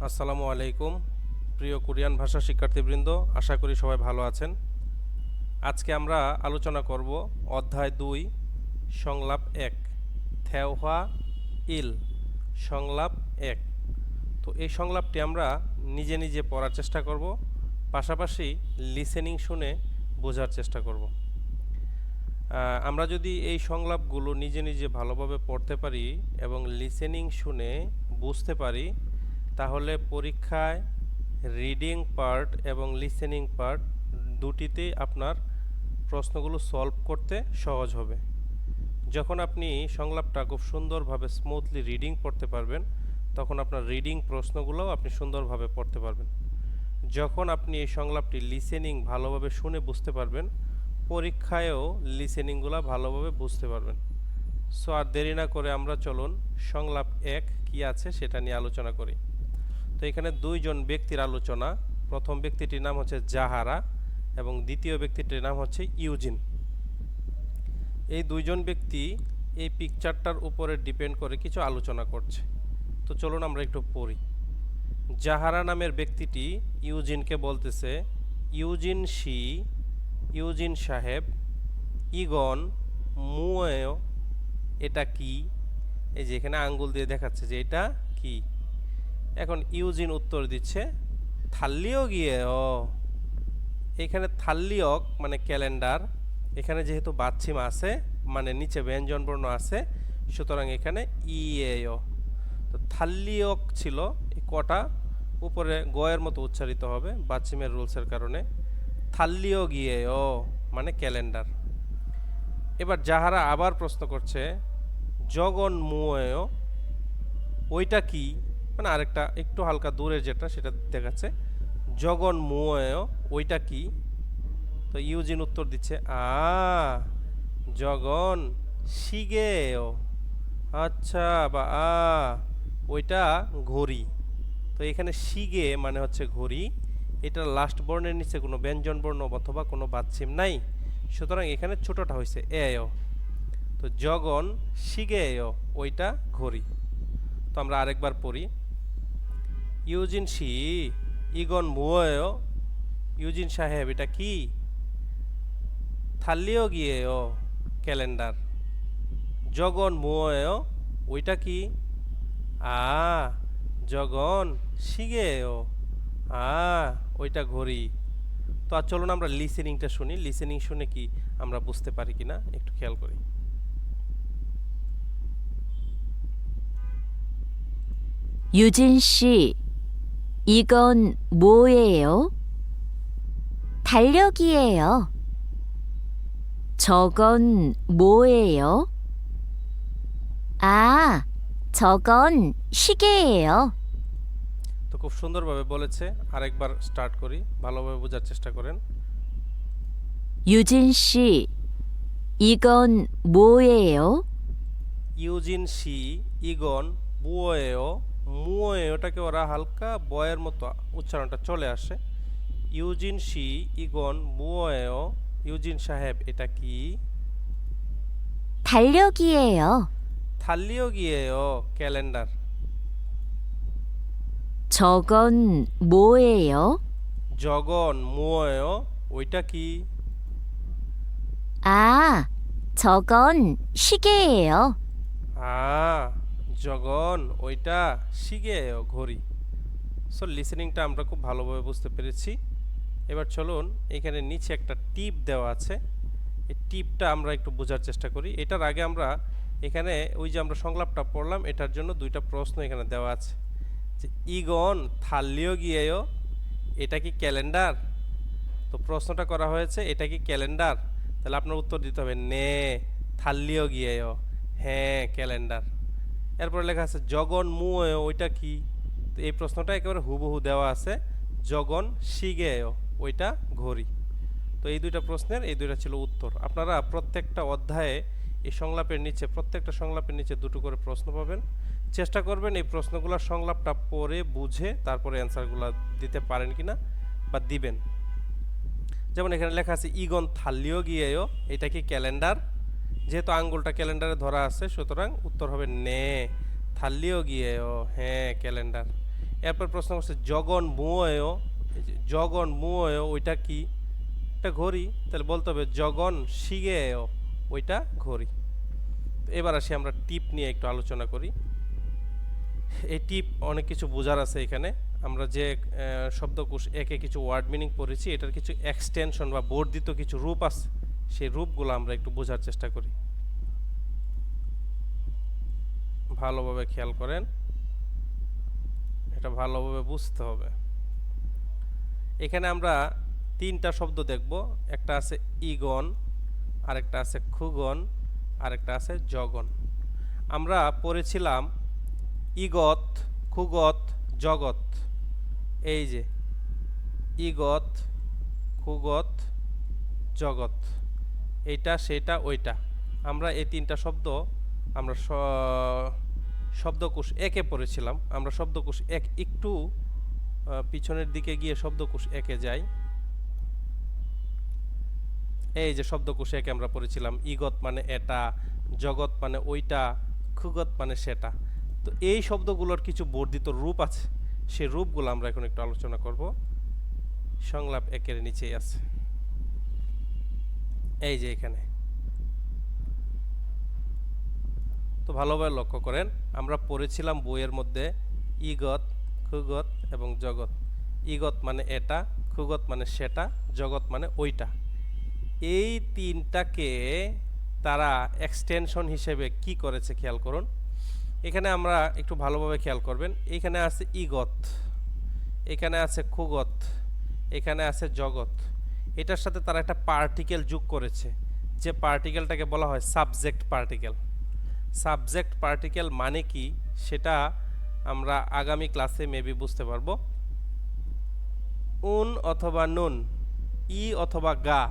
আসসালামু আলাইকুম প্রিয় কোরিয়ান ভাষা শিক্ষার্থীবৃন্দ, আশা করি সবাই ভালো আছেন। আজকে আমরা আলোচনা করব অধ্যায় 2 সংলাপ 1 থেওহা ইল সংলাপ 1। তো এই সংলাপটি আমরা নিজে নিজে পড়ার চেষ্টা করব, পাশাপাশি লিসেনিং শুনে বোঝার চেষ্টা করব। আমরা যদি এই সংলাপগুলো নিজে নিজে ভালোভাবে পড়তে পারি এবং লিসেনিং শুনে বুঝতে পারি, তাহলে পরীক্ষায় রিডিং পার্ট এবং লিসেনিং পার্ট দুটিতেই আপনার প্রশ্নগুলো সলভ করতে সহজ হবে। যখন আপনি সংলাপটা খুব সুন্দরভাবে স্মুথলি রিডিং পড়তে পারবেন, তখন আপনার রিডিং প্রশ্নগুলোও আপনি সুন্দরভাবে পড়তে পারবেন। যখন আপনি এই সংলাপটি লিসেনিং ভালোভাবে শুনে বুঝতে পারবেন, পরীক্ষায়ও লিসেনিংগুলো ভালোভাবে বুঝতে পারবেন। সো আর দেরি না করে আমরা চলুন সংলাপ 1 কি আছে সেটা নিয়ে আলোচনা করি। তো এখানে দুইজন ব্যক্তির আলোচনা। প্রথম ব্যক্তিটির নাম হচ্ছে জাহারা এবং দ্বিতীয় ব্যক্তিটির নাম হচ্ছে ইউজিন। এই দুইজন ব্যক্তি এই পিকচারটার উপরে ডিপেন্ড করে কিছু আলোচনা করছে। তো চলুন আমরা একটু পড়ি। জাহারা নামের ব্যক্তিটি ইউজিনকে বলতেছে, ইউজিন সাহেব, ইগন মুয়েও এটা কি? এই যে এখানে আঙ্গুল দিয়ে দেখাচ্ছে যে এটা কি। এখন ইউজিন উত্তর দিচ্ছে থাল্লিও গিয়ে এখানে থাল্লিয়ক মানে ক্যালেন্ডার। এখানে যেহেতু বাচ্চিম আছে মানে নিচে ব্যঞ্জনবর্ণ আছে, সুতরাং এখানে ইয়েও। তো থাল্লিয়ক ছিল এই কটা উপরে গয়ের মতো উচ্চারিত হবে বাচ্চিমের রুলসের কারণে। থাল্লিও গিয়ে মানে ক্যালেন্ডার। এবার যাহারা আবার প্রশ্ন করছে জগন মুয়েও ওইটা কি, মানে আরেকটা একটু হালকা দূরে যেটা সেটা দেখাচ্ছে জগন মুয়েও ওইটা কি। তো ইউজিন উত্তর দিচ্ছে জগন শিগেও, আচ্ছা বা ওইটা ঘড়ি। তো এখানে শিগে মানে হচ্ছে ঘড়ি। এটা লাস্ট বর্ণের নিচে কোনো ব্যঞ্জন বর্ণ অথবা কোনো বাচ্চিম নাই, সুতরাং এখানে ছোটটা হয়েছে এও। তো জগন শিগেও ওইটা ঘড়ি। তো আমরা আরেকবার পড়ি। ইউজিন শি ইগন মুয়েও, ইউজিন সাহেব এটা কি? থাল্লিও গিয়েও ক্যালেন্ডার। জগন মুয়েও ওইটা কি? জগন শিগেও ওইটা ঘড়ি। তো আর চলুন আমরা লিসেনিংটা শুনি। লিসেনিং শুনে কি আমরা বুঝতে পারি কিনা একটু খেয়াল করি। 유진 씨, 이건 뭐예요? 달력이에요. 저건 뭐예요? 저건 시계예요. তো খুব সুন্দরভাবে বলেছে, আরেকবার স্টার্ট করি, ভালোভাবে বোঝার চেষ্টা করেন। 유진 씨, 이건 뭐예요? ইউজিন শি ইগন বুয়েও, মুয়েওটাকে ওরা হালকা বয়ের মতো উচ্চারণটা চলে আসে। ইউজিন শি ইগন বুয়েও, ইউজিন সাহেব এটা কি? 달력이에요. থাল্লিও গিয়েও ক্যালেন্ডার। 저건 뭐예요? জগন মুয়েও ওইটা কি? 저건 시계예요. জগন ওইটা শিগেও ঘড়ি। সো লিসেনিংটা আমরা খুব ভালোভাবে বুঝতে পেরেছি। এবার চলুন, এখানে নিচে একটা টিপ দেওয়া আছে, এই টিপটা আমরা একটু বোঝার চেষ্টা করি। এটার আগে আমরা এখানে ওই যে আমরা সংলাপটা পড়লাম এটার জন্য দুইটা প্রশ্ন এখানে দেওয়া আছে যে ইগন থাল্লিও গিয়েও এটা কি ক্যালেন্ডার? তো প্রশ্নটা করা হয়েছে এটা কি ক্যালেন্ডার, তাহলে আপনার উত্তর দিতে হবে নে থাল্লিও গিয়েও, হ্যাঁ ক্যালেন্ডার। এরপরে লেখা আছে জগন মুয়েও ওইটা কি? তো এই প্রশ্নটা একেবারে হুবহু দেওয়া আছে জগন শিগেও ওইটা ঘড়ি। তো এই দুইটা প্রশ্নের এই দুইটা ছিল উত্তর। আপনারা প্রত্যেকটা অধ্যায়ে এই সংলাপের নিচে প্রত্যেকটা সংলাপের নিচে দুটো করে প্রশ্ন পাবেন। চেষ্টা করবেন এই প্রশ্নগুলোর সংলাপটা পড়ে বুঝে তারপরে অ্যান্সারগুলো দিতে পারেন কিনা বা দিবেন। যেমন এখানে লেখা আছে ইগন থাল্লিও গিয়েও এটা কি ক্যালেন্ডার? যেহেতু আঙ্গুলটা ক্যালেন্ডারে ধরা আছে, সুতরাং উত্তর হবে নে থাল্লিও গিয়েও, হ্যাঁ ক্যালেন্ডার। এরপর প্রশ্ন করছে জগন মুয়েও, জগন মুয়েও ওইটা কি? এটা ঘড়ি, তাহলে বলতে হবে জগন শিগেও, ওইটা ঘড়ি। তো এবার আসি আমরা টিপ নিয়ে একটু আলোচনা করি। এই টিপ অনেক কিছু বোঝার আছে এখানে। আমরা যে শব্দকোষ একে কিছু ওয়ার্ড মিনিং পড়েছি, এটার কিছু এক্সটেনশন বা বর্ধিত কিছু রূপ আছে, সেই রূপগুলো আমরা একটু বোঝার চেষ্টা করি। ভালোভাবে খেয়াল করেন, এটা ভালোভাবে বুঝতে হবে। এখানে আমরা তিনটা শব্দ দেখব, একটা আছে ইগন, আরেকটা আছে খুগন, আরেকটা আছে জগন। আমরা পড়েছিলাম ইগত, খুগত, জগৎ। এই যে ইগত, খুগত, জগৎ, এইটা সেটা ওইটা। আমরা এই তিনটা শব্দ আমরা শব্দকোষ একে পড়েছিলাম। আমরা শব্দকোষ এক একটু পিছনের দিকে গিয়ে শব্দকোষ একে যাই। এই যে শব্দকোষ একে আমরা পড়েছিলাম ইগত মানে এটা, জগৎ মানে ওইটা, খুগত মানে সেটা। তো এই শব্দগুলোর কিছু বর্ধিত রূপ আছে, সেই রূপগুলো আমরা এখন একটু আলোচনা করব। সংলাপ একের নিচেই আছে, এই যে এখানে। তো ভালোভাবে লক্ষ্য করেন, আমরা পড়েছিলাম বইয়ের মধ্যে ইগত, খুগত এবং জগৎ। ইগত মানে এটা, খুগত মানে সেটা, জগৎ মানে ওইটা। এই তিনটাকে তারা এক্সটেনশন হিসেবে কি করেছে খেয়াল করুন। এখানে আমরা একটু ভালোভাবে খেয়াল করবেন, এখানে আছে ইগত, এখানে আছে খুগত, এখানে আছে জগৎ। এটার সাথে তারা একটা পার্টিকেল যোগ করেছে, যে পার্টিকেলটাকে বলা হয় সাবজেক্ট পার্টিকেল। সাবজেক্ট পার্টিকেল মানে কি সেটা আমরা আগামী ক্লাসে মেবি বুঝতে পারবো। উন অথবা নুন, ই অথবা গা,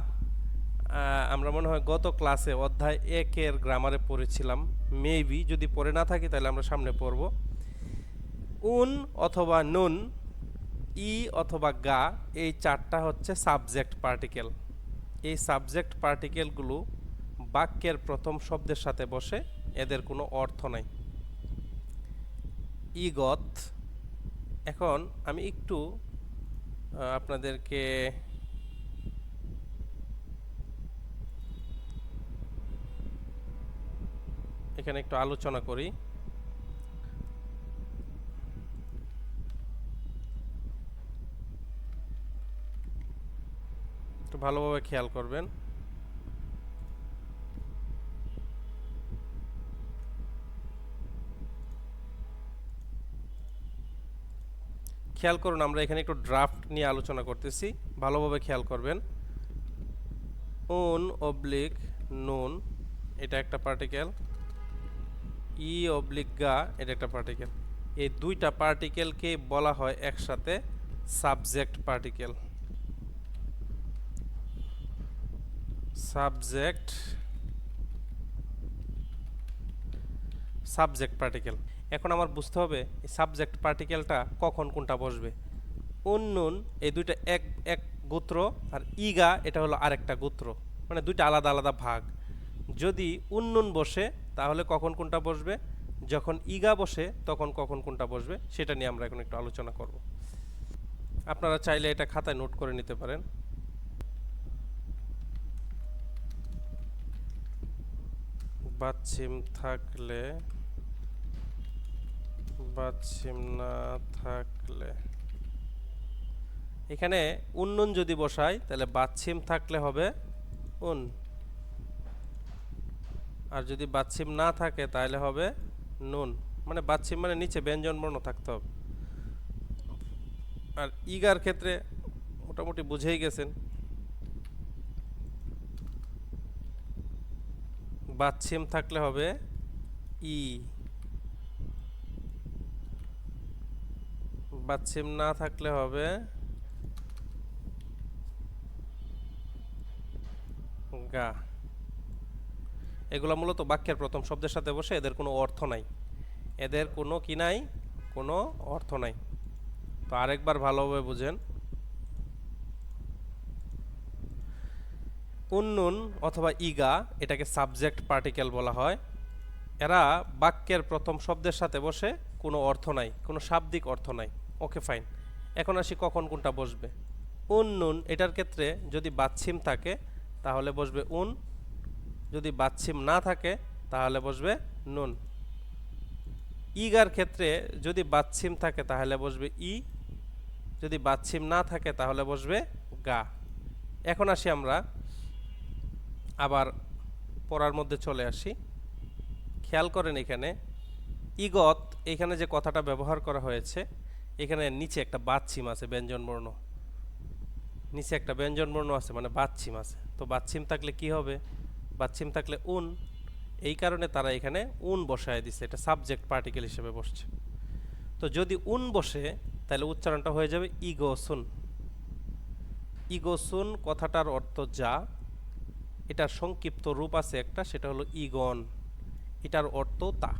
আমরা মনে হয় গত ক্লাসে অধ্যায় একের গ্রামারে পড়েছিলাম মেবি, যদি পড়ে না থাকি তাহলে আমরা সামনে পড়ব। উন অথবা নুন, ই অথবা গা, এই চারটা হচ্ছে সাবজেক্ট পার্টিকেল। এই সাবজেক্ট পার্টিকেলগুলো বাক্যের প্রথম শব্দের সাথে বসে, এদের কোনো অর্থ নাই। ইগত, এখন আমি একটু আপনাদেরকে এখানে একটু আলোচনা করি। একটু ভালোভাবে খেয়াল করবেন। খেয়াল করুন, আমরা এখানে একটু ড্রাফট নিয়ে আলোচনা করতেছি, ভালোভাবে খেয়াল করবেন। উন অবলিক নুন, এটা একটা পার্টিকেল। ই অবলিক গা, এটা একটা পার্টিকেল। এই দুইটা পার্টিকেলকে বলা হয় একসাথে সাবজেক্ট পার্টিকেল। Subject particle. এখন আমার বুঝতে হবে এই সাবজেক্ট পার্টিকেলটা কখন কোনটা বসবে। উন্নুন, এই দুইটা এক এক গোত্র, আর ইগা এটা হলো আরেকটা গোত্র, মানে দুইটা আলাদা আলাদা ভাগ। যদি উন্নুন বসে তাহলে কখন কোনটা বসবে, যখন ইগা বসে তখন কখন কোনটা বসবে, সেটা নিয়ে আমরা এখন একটু আলোচনা করব। আপনারা চাইলে এটা খাতায় নোট করে নিতে পারেন। বাচ্চিম থাকলে, বাচ্চিম না থাকলে, এখানে উন্নুন যদি বসাই তাহলে বাচ্চিম থাকলে হবে উন, আর যদি বাচ্চিম না থাকে তাহলে হবে নুন। মানে বাচ্চিম মানে নিচে ব্যঞ্জন বর্ণ থাকতে হবে। আর ইগার ক্ষেত্রে মোটামুটি বুঝেই গেছেন, বাচ্চিম থাকলে হবে ই, বাচ্চিম না থাকলে হবে গা। এগুলো মূলত বাক্যের প্রথম শব্দের সাথে বসে, এদের কোনো অর্থ নাই, এদের কোনো কি নাই, কোনো অর্থ নাই। তো আরেকবার ভালোভাবে বুঝেন। উন্নুন অথবা ইগা, এটাকে সাবজেক্ট পার্টিকেল বলা হয়। এরা বাক্যের প্রথম শব্দের সাথে বসে, কোনো অর্থ নাই, কোনো শাব্দিক অর্থ নাই, ওকে ফাইন। এখন আসি কখন কোনটা বসবে। উন নুন এটার ক্ষেত্রে যদি বাচ্ছিম থাকে তাহলে বসবে উন, যদি বাচ্ছিম না থাকে তাহলে বসবে নুন। ইগার ক্ষেত্রে যদি বাচ্ছিম থাকে তাহলে বসবে ই, যদি বাচ্ছিম না থাকে তাহলে বসবে গা। এখন আসি আমরা আবার পড়ার মধ্যে চলে আসি। খেয়াল করেন এখানে ইগত, এখানে যে কথাটা ব্যবহার করা হয়েছে এখানে নিচে একটা বাচ্ছিম আছে ব্যঞ্জনবর্ণ, নিচে একটা ব্যঞ্জনবর্ণ আছে মানে বাচ্ছিম আছে। তো বাচ্ছিম থাকলে কি হবে? বাচ্ছিম থাকলে উন, এই কারণে তারা এখানে উন বসায় দিছে, এটা সাবজেক্ট পার্টিকেল হিসেবে বসছে। তো যদি উন বসে তাহলে উচ্চারণটা হয়ে যাবে ইগোসুন। ইগোসুন কথাটার অর্থ যা, এটার সংক্ষিপ্ত রূপ আছে একটা, সেটা হলো ইগন, এটার অর্থ তা।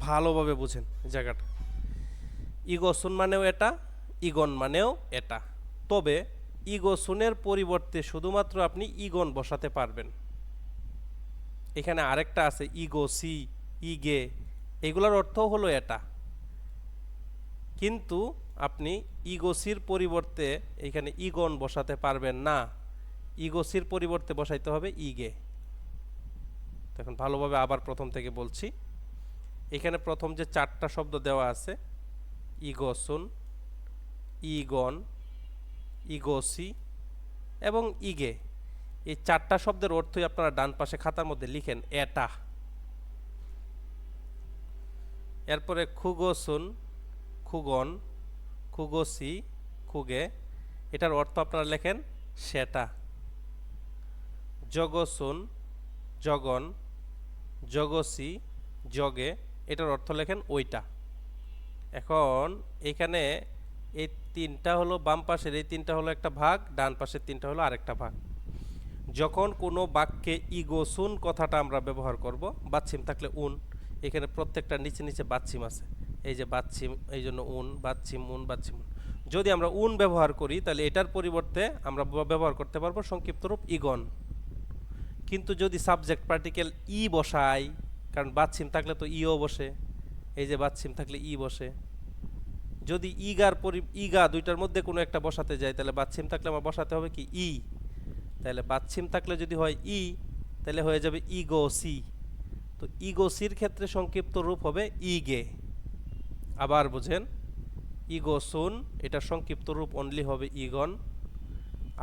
ভালোভাবে বুঝেন জায়গাটা। ইগোসুন মানেও এটা, ইগন মানেও এটা। তবে ইগোসুনের পরিবর্তে শুধুমাত্র আপনি ইগন বসাতে পারবেন। এখানে আরেকটা আছে ইগোসি, ইগে, এগুলোর অর্থ হলো এটা, কিন্তু আপনি ইগোসির পরিবর্তে এখানে ইগন বসাতে পারবেন না। ইগোসির পরিবর্তে বসাইতে হবে ইগে। এখন ভালোভাবে আবার প্রথম থেকে বলছি। এখানে প্রথম যে চারটা শব্দ দেওয়া আছে ইগোসুন, ইগন, ইগোসি এবং ইগে, এই চারটা শব্দের অর্থই আপনারা ডান পাশে খাতার মধ্যে লিখেন এটা। এরপরে খুগোসুন, খুগন, খুগোসি, খুগে, এটার অর্থ আপনারা লেখেন সেটা। জগসুন, জগন, জগসি, জগে, এটার অর্থ লেখেন ওইটা। এখন এখানে এই তিনটা হলো বাম পাশের, এই তিনটা হলো একটা ভাগ, ডান পাশের তিনটা হলো আরেকটা ভাগ। যখন কোনো বাক্যে ইগোসুন কথাটা আমরা ব্যবহার করব, বাচ্ছিম থাকলে উন, এখানে প্রত্যেকটা নিচে নিচে বাচ্ছিম আছে, এই যে বাচ্ছিম, এই জন্য উন, বাচ্ছিম, উন, বাচ্ছিম, উন। যদি আমরা উন ব্যবহার করি তাহলে এটার পরিবর্তে আমরা ব্যবহার করতে পারবো সংক্ষিপ্ত রূপ ইগন। কিন্তু যদি সাবজেক্ট পার্টিকেল ই বসাই, কারণ বাচ্ছিম থাকলে তো ইও বসে, এই যে বাচ্ছিম থাকলে ই বসে, যদি ইগা দুইটার মধ্যে কোনো একটা বসাতে যায় তাহলে বাচ্ছিম থাকলে আমার বসাতে হবে কি ই, তাহলে বাচ্ছিম থাকলে যদি হয় ই তাহলে হয়ে যাবে ইগোসি। তো ইগোসির ক্ষেত্রে সংক্ষিপ্ত রূপ হবে ইগে। আবার বুঝেন, ইগোসুন এটা সংক্ষিপ্ত রূপ অনলি হবে ইগন,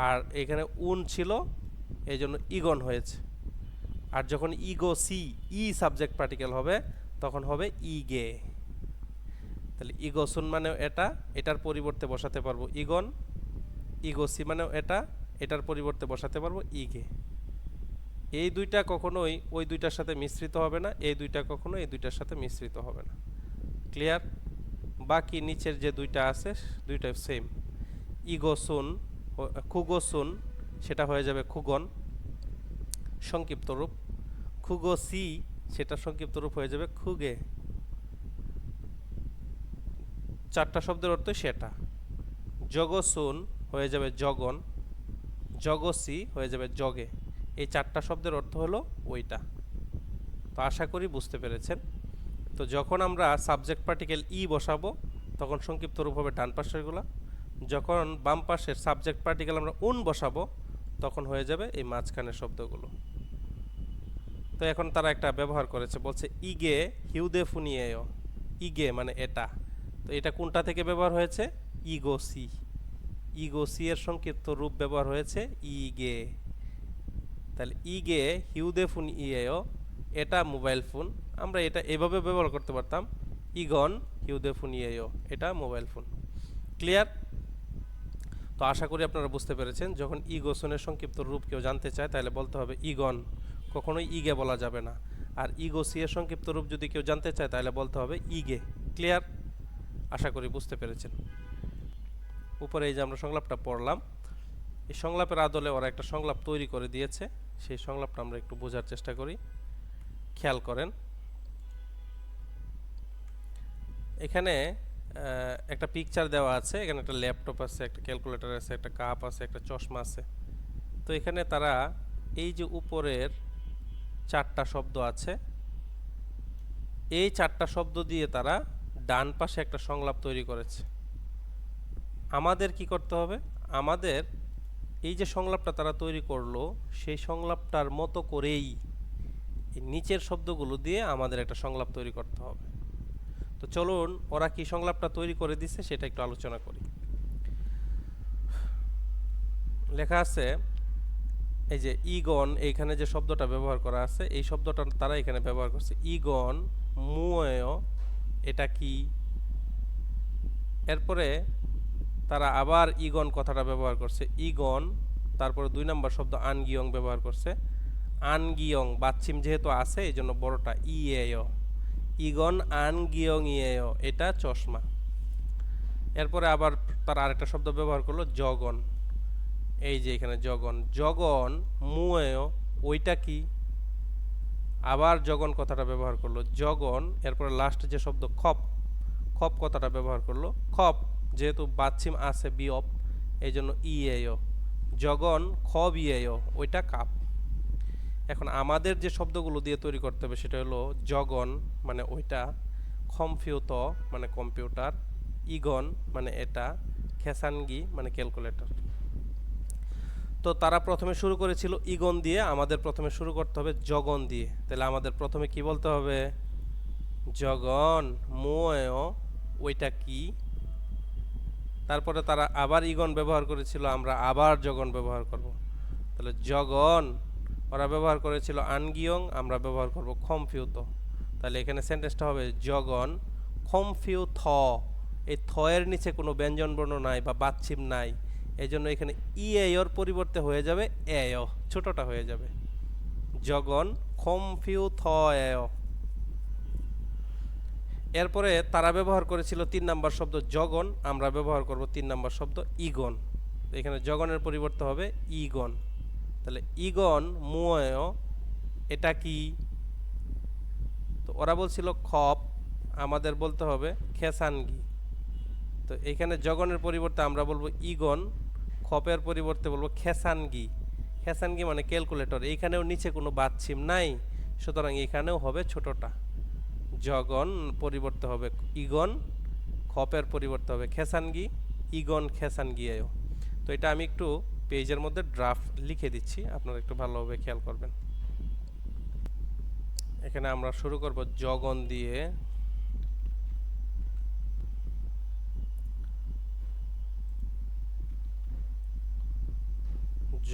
আর এখানে উন ছিল এই জন্য ইগন হয়েছে। আর যখন ইগোসি, ই সাবজেক্ট পার্টিকেল হবে তখন হবে ইগে। তাহলে ইগোসুন মানেও এটা, এটার পরিবর্তে বসাতে পারবো ইগন। ইগোসি মানেও এটা, এটার পরিবর্তে বসাতে পারবো ইগে। এই দুইটা কখনোই ওই দুইটার সাথে মিশ্রিত হবে না, এই দুইটা কখনো এই দুইটার সাথে মিশ্রিত হবে না। ক্লিয়ার? বাকি নিচের যে দুইটা আছে দুইটা সেম। ইগোসুন, খুগোসুন সেটা হয়ে যাবে খুগন সংক্ষিপ্ত রূপ। খুগোসি সেটা সংক্ষিপ্ত রূপ হয়ে যাবে খুগে। চারটা শব্দের অর্থ সেটা। জগসুন হয়ে যাবে জগন, জগসি হয়ে যাবে জগে। এই চারটা শব্দের অর্থ হলো ওইটা। তো আশা করি বুঝতে পেরেছেন। তো যখন আমরা সাবজেক্ট পার্টিকেল ই বসাবো তখন সংক্ষিপ্ত রূপ হবে ডান পাশেরগুলো, যখন বাম পাশের সাবজেক্ট পার্টিকেল আমরা উন বসাবো তখন হয়ে যাবে এই মাঝখানের শব্দগুলো। তো এখন তারা একটা ব্যবহার করেছে, বলছে ইগে হিউদে ফুনিয়েও। ইগে মানে এটা, তো এটা কোনটা থেকে ব্যবহার হয়েছে? ইগোসি। ইগোসি এর সংক্ষিপ্ত রূপ ব্যবহার হয়েছে ইগে। তাহলে ইগে হিউদে ফোন ইয়েও, এটা মোবাইল ফোন, আমরা এটা এভাবে ব্যবহার করতে পারতাম ইগন হিউদে ফোন ইয়েও, এটা মোবাইল ফোন। ক্লিয়ার? তো আশা করি আপনারা বুঝতে পেরেছেন। যখন ইগোসনের সংক্ষিপ্ত রূপ কেউ জানতে চায় তাহলে বলতে হবে ইগন, কখনোই ইগে বলা যাবে না। আর ইগোসি এর সংক্ষিপ্ত রূপ যদি কেউ জানতে চায় তাহলে বলতে হবে ইগে। ক্লিয়ার? আশা করি বুঝতে পেরেছেন। উপরে এই যে আমরা সংলাপটা পড়লাম, এই সংলাপের আদলে ওরা একটা সংলাপ তৈরি করে দিয়েছে, সেই সংলাপটা আমরা একটু বোঝার চেষ্টা করি। খেয়াল করেন, এখানে একটা পিকচার দেওয়া আছে, এখানে একটা ল্যাপটপ আছে, একটা ক্যালকুলেটর আছে, একটা কাপ আছে, একটা চশমা আছে। তো এখানে তারা এই যে উপরের চারটা শব্দ আছে, এই চারটা শব্দ দিয়ে তারা ডান পাশে একটা সংলাপ তৈরি করেছে। আমাদের কি করতে হবে? আমাদের এই যে সংলাপটা তারা তৈরি করলো সেই সংলাপটার মতো করেই এই নিচের শব্দগুলো দিয়ে আমাদের একটা সংলাপ তৈরি করতে হবে। তো চলুন ওরা কি সংলাপটা তৈরি করে দিছে সেটা একটু আলোচনা করি। লেখা আছে এই যে ইগন, এইখানে যে শব্দটা ব্যবহার করা আছে এই শব্দটা তারা এখানে ব্যবহার করছে। ইগন মুয়েও, এটা কি? এরপরে তারা আবার ইগন কথাটা ব্যবহার করছে। ইগন, তারপরে 2 নম্বর শব্দ আনগিয়ং ব্যবহার করছে। আনগিয়ং বাচ্চিম যেহেতু আছে এই জন্য বড়টা ইয়েও। ইগন আনগিয়ং ইয়েও, এটা চশমা। এরপরে আবার তার আরেকটা শব্দ ব্যবহার করলো জগন। এই যে এখানে জগন, জগন মুয়েও, ওইটা কি? আবার জগন কথাটা ব্যবহার করলো জগন। এরপরে লাস্ট যে শব্দ খপ, খপ কথাটা ব্যবহার করলো। খপ যেহেতু বাচ্চিম আছে বিয়প এই জন্য ইয়েও। জগন খব ইয়েও, ওইটা কাপ। এখন আমাদের যে শব্দগুলো দিয়ে তৈরি করতে হবে সেটা হলো জগন মানে ওইটা, কম্পিউত মানে কম্পিউটার, ইগন মানে এটা, খেসানগি মানে ক্যালকুলেটর। তো তারা প্রথমে শুরু করেছিল ইগন দিয়ে, আমাদের প্রথমে শুরু করতে হবে জগন দিয়ে। তাহলে আমাদের প্রথমে কি বলতে হবে? জগন মুয়েও, ওইটা কি? তারপরে তারা আবার ইগন ব্যবহার করেছিল, আমরা আবার জগন ব্যবহার করব। তাহলে জগন ওরা ব্যবহার করেছিল আনগিয়ং, আমরা ব্যবহার করব কম্পিউত। তাহলে এখানে সেন্টেন্সটা হবে জগন কম্পিউ থ। এই থ এর নিচে কোনো ব্যঞ্জন বর্ণ নাই বা বাচ্চিম নাই, এই জন্য এখানে ইয়ের পরিবর্তে হয়ে যাবে এয়, ছোটটা হয়ে যাবে। জগন কম্পিউ থ এয়। এরপরে তারা ব্যবহার করেছিল 3 নম্বর শব্দ জগন, আমরা ব্যবহার করব 3 নম্বর শব্দ ইগন। এখানে জগনের পরিবর্তে হবে ইগন। তাহলে ইগন মুয়েও, এটা কি? তো ওরা বলছিল খপ, আমাদের বলতে হবে খেসানগি। তো এখানে জগনের পরিবর্তে আমরা বলবো ইগন, খপের পরিবর্তে বলবো খেসানগি। খেসানগি মানে ক্যালকুলেটর, এইখানেও নিচে কোনো বাচ্চিম নাই, সুতরাং এখানেও হবে ছোটটা। জগন পরিবর্তে হবে ইগন, খপের পরিবর্তে হবে খেসানগি, ইগন খেসানগিয়েও। তো এটা আমি একটু পেজের মধ্যে ড্রাফট লিখে দিচ্ছি, আপনারা একটু ভালোভাবে খেয়াল করবেন। এখানে আমরা শুরু করব জগন দিয়ে।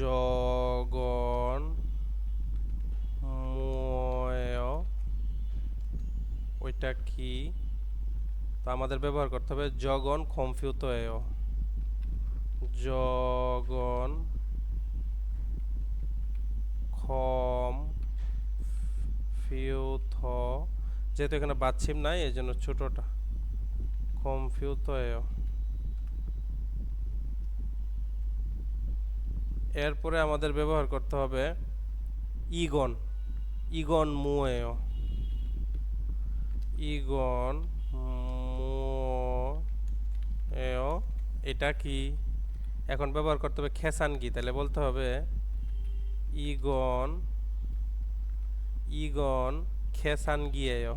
জগন মুয়েও, ওইটা কি? তো আমাদের ব্যবহার করতে হবে জগন কম্পিউতয়েও। জগন খম ফিউথ, যেহেতু এখানে বাচ্চিম নাই এই জন্য ছোটটা কম্পিউতয়েও। এরপরে আমাদের ব্যবহার করতে হবে ইগন, ইগন মুয়েও। ইগন মুয়েও, এটা কি? এখন ব্যবহার করতে হবে খেসানগি, তাহলে বলতে হবে ইগন, ইগন খেসানগিয়েও।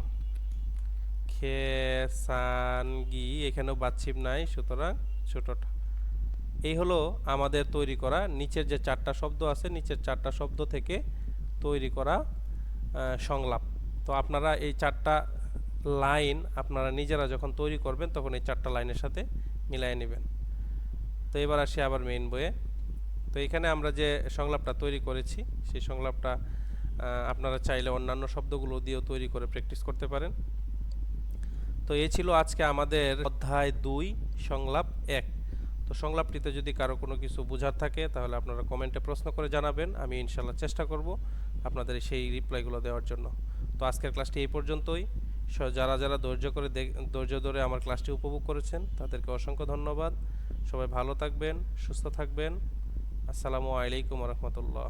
খেসানগি, এখানেও বাচ্চিম নাই সুতরাং ছোটটা। এই হলো আমাদের তৈরি করা নিচের যে 4টা শব্দ আছে, নিচের 4টা শব্দ থেকে তৈরি করা সংলাপ। তো আপনারা এই 4টা লাইন আপনারা নিজেরা যখন তৈরি করবেন তখন এই 4টা লাইনের সাথে মিলাই নেবেন। তো এবার আসি আবার মেইন বইয়ে। তো এখানে আমরা যে সংলাপটা তৈরি করেছি সেই সংলাপটা আপনারা চাইলে অন্যান্য শব্দগুলো দিয়েও তৈরি করে প্র্যাকটিস করতে পারেন। তো এই ছিল আজকে আমাদের অধ্যায় 2 সংলাপ 1। তো সংলাপটিতে যদি কারো কোনো কিছু বোঝার থাকে তাহলে আপনারা কমেন্টে প্রশ্ন করে জানাবেন, আমি ইনশাল্লাহ চেষ্টা করব আপনাদের সেই রিপ্লাইগুলো দেওয়ার জন্য। তো আজকের ক্লাসটি এই পর্যন্তই। যারা যারা ধৈর্য ধরে আমার ক্লাসটি উপভোগ করেছেন তাদেরকে অসংখ্য ধন্যবাদ। সবাই ভালো থাকবেন, সুস্থ থাকবেন। আসসালামু আলাইকুম ওয়া রাহমাতুল্লাহ।